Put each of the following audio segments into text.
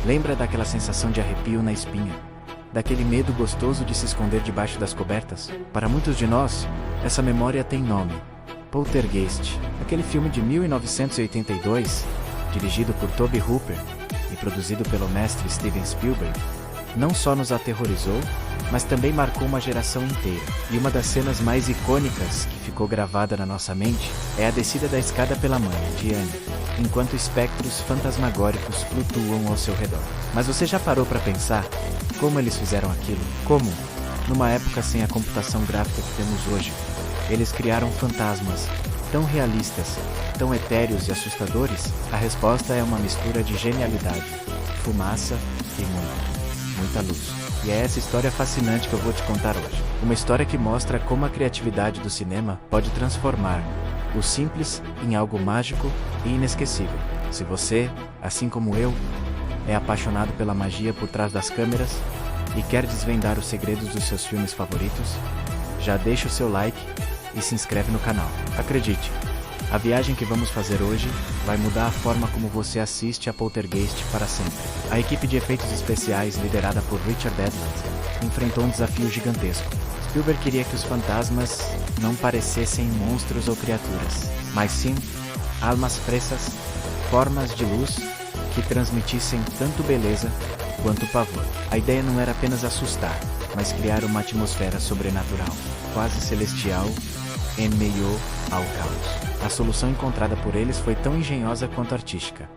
Lembra daquela sensação de arrepio na espinha? Daquele medo gostoso de se esconder debaixo das cobertas? Para muitos de nós, essa memória tem nome: Poltergeist. Aquele filme de 1982, dirigido por Tobe Hooper e produzido pelo mestre Steven Spielberg, não só nos aterrorizou, mas também marcou uma geração inteira. E uma das cenas mais icônicas que ficou gravada na nossa mente é a descida da escada pela mãe, Diane, enquanto espectros fantasmagóricos flutuam ao seu redor. Mas você já parou para pensar como eles fizeram aquilo? Como, numa época sem a computação gráfica que temos hoje, eles criaram fantasmas tão realistas, tão etéreos e assustadores? A resposta é uma mistura de genialidade, fumaça e muita luz. E é essa história fascinante que eu vou te contar hoje. Uma história que mostra como a criatividade do cinema pode transformar o simples em algo mágico e inesquecível. Se você, assim como eu, é apaixonado pela magia por trás das câmeras e quer desvendar os segredos dos seus filmes favoritos, já deixa o seu like e se inscreve no canal. Acredite, a viagem que vamos fazer hoje vai mudar a forma como você assiste a Poltergeist para sempre. A equipe de efeitos especiais, liderada por Richard Edlund, enfrentou um desafio gigantesco. Spielberg queria que os fantasmas não parecessem monstros ou criaturas, mas sim almas frescas, formas de luz que transmitissem tanto beleza quanto pavor. A ideia não era apenas assustar, mas criar uma atmosfera sobrenatural, quase celestial, em meio ao caos. A solução encontrada por eles foi tão engenhosa quanto artística.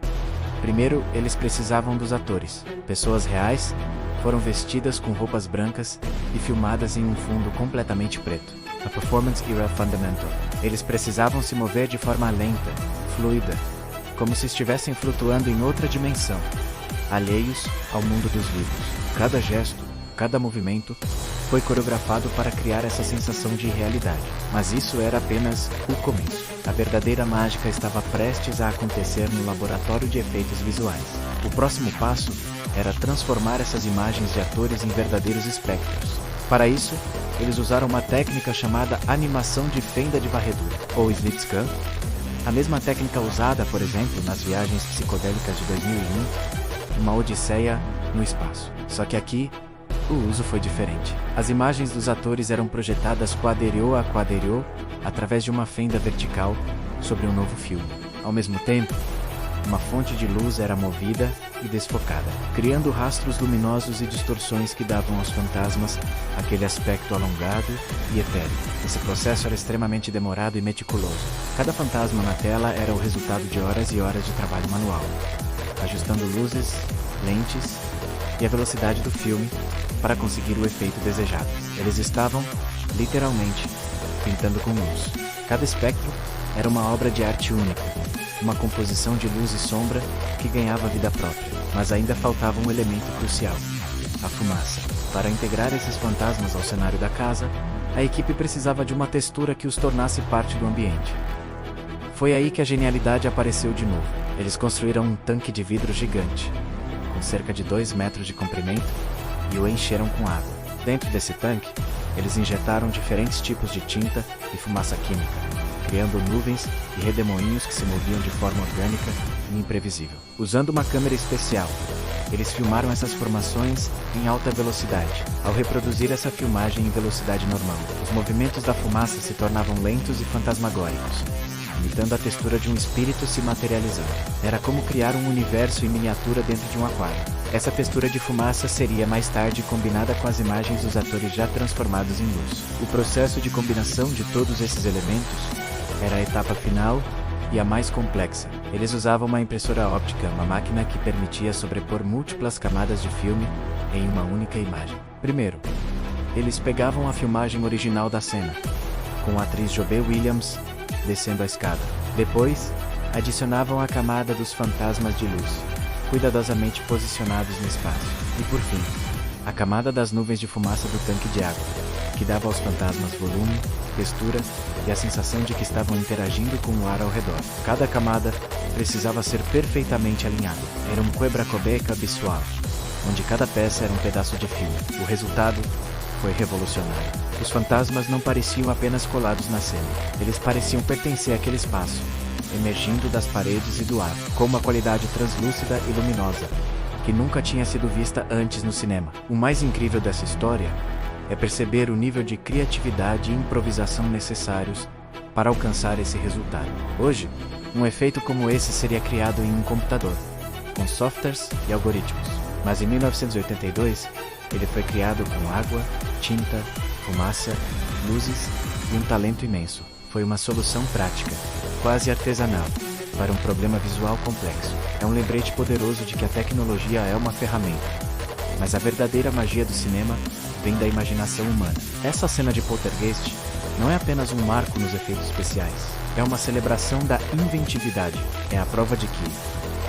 Primeiro, eles precisavam dos atores. Pessoas reais foram vestidas com roupas brancas e filmadas em um fundo completamente preto. A performance era fundamental. Eles precisavam se mover de forma lenta, fluida, como se estivessem flutuando em outra dimensão, alheios ao mundo dos vivos. Cada gesto, cada movimento foi coreografado para criar essa sensação de realidade. Mas isso era apenas o começo. A verdadeira mágica estava prestes a acontecer no laboratório de efeitos visuais. O próximo passo era transformar essas imagens de atores em verdadeiros espectros. Para isso, eles usaram uma técnica chamada animação de fenda de varredura, ou slit scan, a mesma técnica usada, por exemplo, nas viagens psicodélicas de 2001, Uma Odisseia no Espaço. Só que aqui, o uso foi diferente. As imagens dos atores eram projetadas quadrilho a quadrilho através de uma fenda vertical sobre um novo filme. Ao mesmo tempo, uma fonte de luz era movida e desfocada, criando rastros luminosos e distorções que davam aos fantasmas aquele aspecto alongado e etéreo. Esse processo era extremamente demorado e meticuloso. Cada fantasma na tela era o resultado de horas e horas de trabalho manual, ajustando luzes, lentes e a velocidade do filme para conseguir o efeito desejado. Eles estavam, literalmente, pintando com luz. Cada espectro era uma obra de arte única, uma composição de luz e sombra que ganhava vida própria. Mas ainda faltava um elemento crucial: a fumaça. Para integrar esses fantasmas ao cenário da casa, a equipe precisava de uma textura que os tornasse parte do ambiente. Foi aí que a genialidade apareceu de novo. Eles construíram um tanque de vidro gigante, com cerca de 2 metros de comprimento, e o encheram com água. Dentro desse tanque, eles injetaram diferentes tipos de tinta e fumaça química, criando nuvens e redemoinhos que se moviam de forma orgânica e imprevisível. Usando uma câmera especial, eles filmaram essas formações em alta velocidade. Ao reproduzir essa filmagem em velocidade normal, os movimentos da fumaça se tornavam lentos e fantasmagóricos, imitando a textura de um espírito se materializando. Era como criar um universo em miniatura dentro de um aquário. Essa textura de fumaça seria mais tarde combinada com as imagens dos atores já transformados em luz. O processo de combinação de todos esses elementos era a etapa final e a mais complexa. Eles usavam uma impressora óptica, uma máquina que permitia sobrepor múltiplas camadas de filme em uma única imagem. Primeiro, eles pegavam a filmagem original da cena, com a atriz Jobe Williams descendo a escada. Depois, adicionavam a camada dos fantasmas de luz, cuidadosamente posicionados no espaço. E por fim, a camada das nuvens de fumaça do tanque de água, que dava aos fantasmas volume, textura e a sensação de que estavam interagindo com o ar ao redor. Cada camada precisava ser perfeitamente alinhada. Era um quebra-cabeça visual, onde cada peça era um pedaço de filme. O resultado foi revolucionário. Os fantasmas não pareciam apenas colados na cena. Eles pareciam pertencer àquele espaço, emergindo das paredes e do ar, com uma qualidade translúcida e luminosa, que nunca tinha sido vista antes no cinema. O mais incrível dessa história é perceber o nível de criatividade e improvisação necessários para alcançar esse resultado. Hoje, um efeito como esse seria criado em um computador, com softwares e algoritmos. Mas em 1982, ele foi criado com água, tinta, fumaça, luzes e um talento imenso. Foi uma solução prática, quase artesanal, para um problema visual complexo. É um lembrete poderoso de que a tecnologia é uma ferramenta, mas a verdadeira magia do cinema vem da imaginação humana. Essa cena de Poltergeist não é apenas um marco nos efeitos especiais, é uma celebração da inventividade. É a prova de que,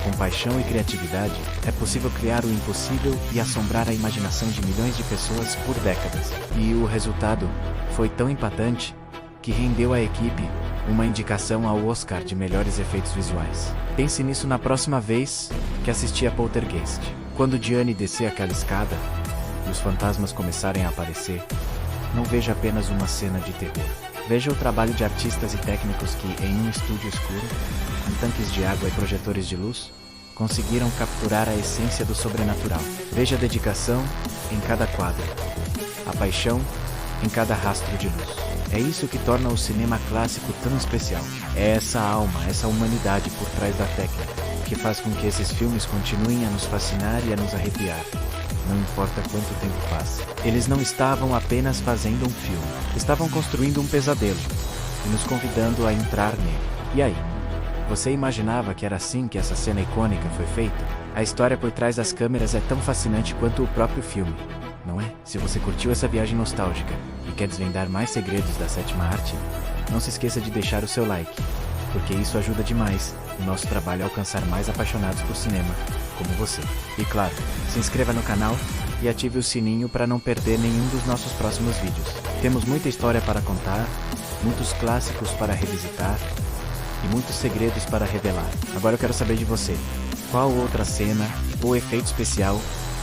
com paixão e criatividade, é possível criar o impossível e assombrar a imaginação de milhões de pessoas por décadas. E o resultado foi tão impactante que rendeu à equipe uma indicação ao Oscar de melhores efeitos visuais. Pense nisso na próxima vez que assistir a Poltergeist. Quando Diane descer aquela escada e os fantasmas começarem a aparecer, não veja apenas uma cena de terror. Veja o trabalho de artistas e técnicos que, em um estúdio escuro, com tanques de água e projetores de luz, conseguiram capturar a essência do sobrenatural. Veja a dedicação em cada quadro, a paixão em cada rastro de luz. É isso que torna o cinema clássico tão especial. É essa alma, essa humanidade por trás da técnica, que faz com que esses filmes continuem a nos fascinar e a nos arrepiar. Não importa quanto tempo passe. Eles não estavam apenas fazendo um filme, estavam construindo um pesadelo e nos convidando a entrar nele. E aí? Você imaginava que era assim que essa cena icônica foi feita? A história por trás das câmeras é tão fascinante quanto o próprio filme, não é? Se você curtiu essa viagem nostálgica e quer desvendar mais segredos da sétima arte, não se esqueça de deixar o seu like, porque isso ajuda demais o nosso trabalho a alcançar mais apaixonados por cinema, como você. E claro, se inscreva no canal e ative o sininho para não perder nenhum dos nossos próximos vídeos. Temos muita história para contar, muitos clássicos para revisitar e muitos segredos para revelar. Agora eu quero saber de você. Qual outra cena ou efeito especial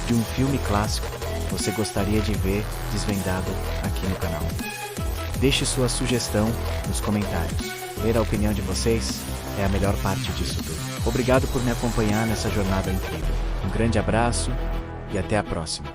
de um filme clássico você gostaria de ver desvendado aqui no canal? Deixe sua sugestão nos comentários. Ler a opinião de vocês é a melhor parte disso tudo. Obrigado por me acompanhar nessa jornada incrível. Um grande abraço e até a próxima.